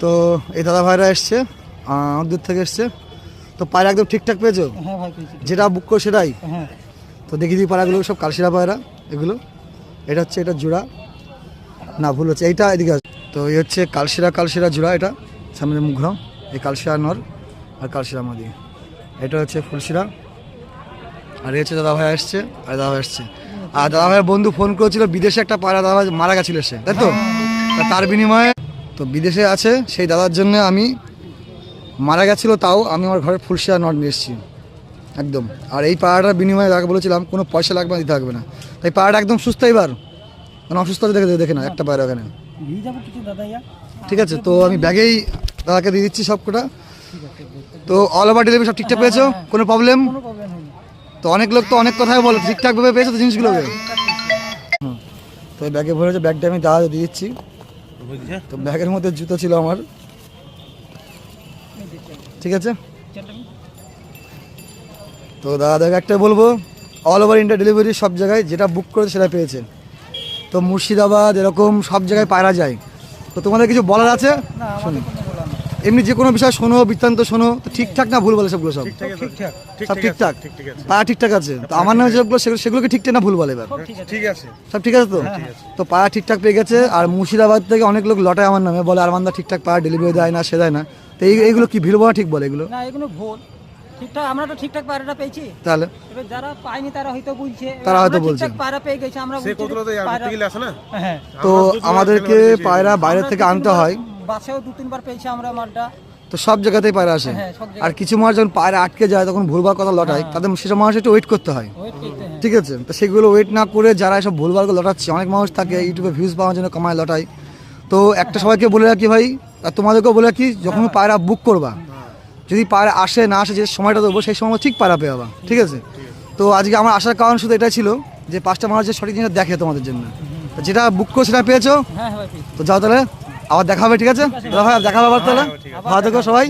তো এই দাদা ভাইরা এসছে, অনেক দূর থেকে এসছে। তো পায়রা একদম ঠিকঠাক পেয়েছো? হ্যাঁ ভাই পেয়েছি। যেটা বুক করো সেটাই? হ্যাঁ। তো দেখিয়ে দিই পায়রাগুলো, সব কালশিরা পায়রা এগুলো। এটা হচ্ছে এটা জোড়া, না ভুল হচ্ছে, এইটা এদিকে আছে। তো এই হচ্ছে কালশিরা জোড়া, এটা সামনে মুখ ঘোরাও। এই কালশিরা নর আর কালশিরা মাদি। এটা হচ্ছে ফুলশিরা। আর এই হচ্ছে দাদা ভাই আসছে, আর দাদা ভাই আসছে। আর দাদা ভাইয়ের বন্ধু ফোন করেছিল, বিদেশে একটা পায়রা দাদা ভাই মারা গেছিল সে, তাই তো? তার বিনিময়ে তো বিদেশে আছে সেই দাদার জন্য আমি মারা গেছিলো, তাও আমি আমার ঘরে ফুলশিরা নট নিয়ে এসেছি একদম। আর এই পায়রাটার বিনিময়ে তাকে বলেছিলাম কোনো পয়সা লাগবে না, দিতে থাকবে না। তাই পায়রাটা একদম সুস্থ এবার, মানে অসুস্থ দেখে না একটা পায়রা ওখানে। ঠিক আছে, তো আমি ব্যাগেই দাদাকে দিয়ে দিচ্ছি সব কটা। তো অল ওভার ডেলিভারি সব ঠিকঠাক পেয়েছো? কোনো প্রবলেম? তো অনেক লোক তো অনেক কথাই বলে, ঠিকঠাকভাবে পেয়েছো তো জিনিসগুলোকে? তো এই ব্যাগে ভরে ব্যাগটা আমি দাদা দিয়ে দিচ্ছি। তো ব্যাগের মধ্যে জুতো ছিল আমার, ঠিক আছে। তো দাদাকে একটা বলবো, অল ওভার ইন্ডিয়া ডেলিভারি সব জায়গায় যেটা বুক করেছে সেটা পেয়েছে। তো মুর্শিদাবাদ এরকম সব জায়গায় পায়রা যায়। তো তোমাদের কিছু বলার আছে? শোনো, এমনি যে কোনো বিষয় শোনো, বৃত্তান্ত শোনো, তো ঠিকঠাক না ভুল বলে সবগুলো? সব সব ঠিকঠাক, পায়রা ঠিকঠাক আছে। তো আমার নামে যেগুলো সেগুলোকে ঠিকঠাক না ভুল বলে? এবার ঠিক আছে, সব ঠিক আছে তো? তো পায়রা ঠিকঠাক পেয়ে গেছে। আর মুর্শিদাবাদ থেকে অনেক লোক লটায় আমার নামে, বলে আরমানদা ঠিকঠাক পায়রা ডেলিভারি দেয় না, সে দেয় না। তো এইগুলো কি ভিড় বলা ঠিক বলে? এগুলো না, এগুলো ভুল। ঠিকঠাক আমরা তো ঠিকঠাক পায়রাটা পেয়েছি। তাহলে এবার যারা পায়নি তারা হয়তো বলছে, তারা হয়তো বলছে ঠিকঠাক পায়রা পেয়ে গেছে। আমরা সে কতগুলো তো আনতে গেলে আসে না। হ্যাঁ, তো আমাদেরকে পায়রা বাইরে থেকে আনতে হয়, বাসেও 2-3 বার পেয়েছি আমরা মালটা। তো সব জায়গাতেই পায়রা আসে। হ্যাঁ, সব জায়গায়। আর কিছু মাস যখন পায়রা আটকে যায় তখন ভুলভাল কথা লটায়, তাদের সেসব মানুষ একটু ওয়েট করতে হয়, ওয়েট করতে, হ্যাঁ। ঠিক আছে। তো সেগুলো ওয়েট না করে যারা এসব ভুলভাল করে লটাচ্ছে, অনেক মানুষ থাকে ইউটিউবে ভিউজ পাওয়ার জন্য কমায় লটায়। তো একটা সবাইকে বলে রাখি ভাই, আর তোমাদেরকেও বলে রাখি, যখন পায়রা বুক করবা, যদি পায়রা আসে না আসে, যে সময়টা দেবো সেই সময় ঠিক পায়রা পেয়ে যাবা, ঠিক আছে। তো আজকে আমার আসার কারণ শুধু এটাই ছিল যে 5টা মানুষ যে সঠিক জিনিসটা দেখে তোমাদের জন্য। তো যেটা বুক করো সেটা পেয়েছো, হ্যাঁ ভাই পেয়েছি। তো যাও তাহলে, আবার দেখা হবে, ঠিক আছে দাদা ভাই? দেখা হবে আবার তাহলে, ভালো থেকো সবাই।